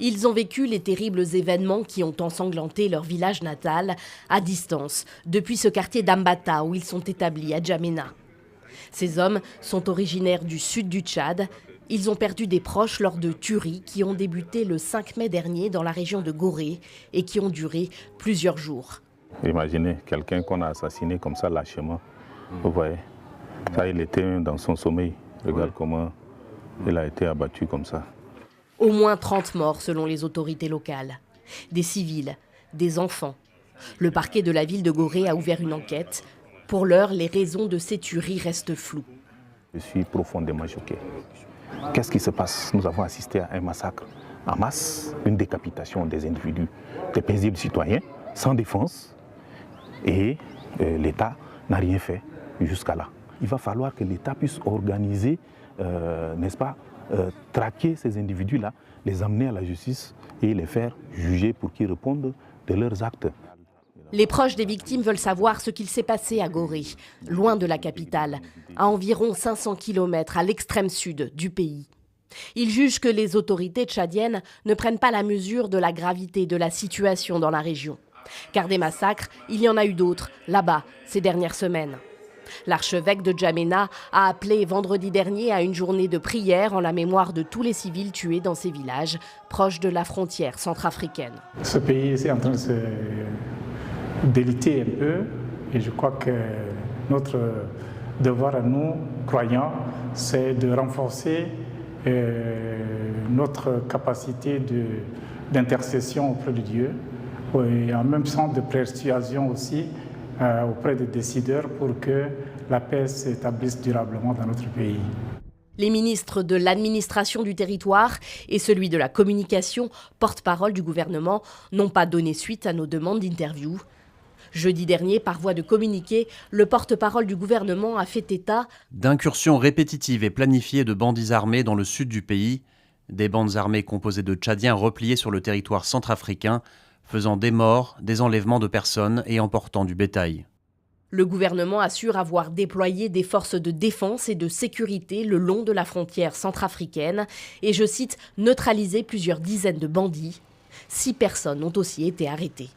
Ils ont vécu les terribles événements qui ont ensanglanté leur village natal à distance, depuis ce quartier d'Ambata où ils sont établis à Djamena. Ces hommes sont originaires du sud du Tchad. Ils ont perdu des proches lors de tueries qui ont débuté le 5 mai dernier dans la région de Gorée et qui ont duré plusieurs jours. Imaginez quelqu'un qu'on a assassiné comme ça lâchement. Vous voyez, ça, il était dans son sommeil. Regarde comment il a été abattu comme ça. Au moins 30 morts selon les autorités locales. Des civils, des enfants. Le parquet de la ville de Gorée a ouvert une enquête. Pour l'heure, les raisons de ces tueries restent floues. Je suis profondément choqué. Qu'est-ce qui se passe? Nous avons assisté à un massacre en masse, une décapitation des individus, des paisibles citoyens, sans défense. Et l'État n'a rien fait jusqu'à là. Il va falloir que l'État puisse organiser, n'est-ce pas, traquer ces individus-là, les amener à la justice et les faire juger pour qu'ils répondent de leurs actes. Les proches des victimes veulent savoir ce qu'il s'est passé à Gorée, loin de la capitale, à environ 500 km à l'extrême sud du pays. Ils jugent que les autorités tchadiennes ne prennent pas la mesure de la gravité de la situation dans la région. Car des massacres, il y en a eu d'autres, là-bas, ces dernières semaines. L'archevêque de Djamena a appelé vendredi dernier à une journée de prière en la mémoire de tous les civils tués dans ces villages, proches de la frontière centrafricaine. Ce pays est en train de se déliter un peu et je crois que notre devoir à nous, croyants, c'est de renforcer notre capacité d'intercession auprès de Dieu et en même temps de persuasion aussi auprès des décideurs pour que la paix s'établisse durablement dans notre pays. Les ministres de l'administration du territoire et celui de la communication, porte-parole du gouvernement, n'ont pas donné suite à nos demandes d'interview. Jeudi dernier, par voie de communiqué, le porte-parole du gouvernement a fait état d'incursions répétitives et planifiées de bandits armés dans le sud du pays, des bandes armées composées de Tchadiens repliés sur le territoire centrafricain, faisant des morts, des enlèvements de personnes et emportant du bétail. Le gouvernement assure avoir déployé des forces de défense et de sécurité le long de la frontière centrafricaine et, je cite, neutralisé plusieurs dizaines de bandits. 6 personnes ont aussi été arrêtées.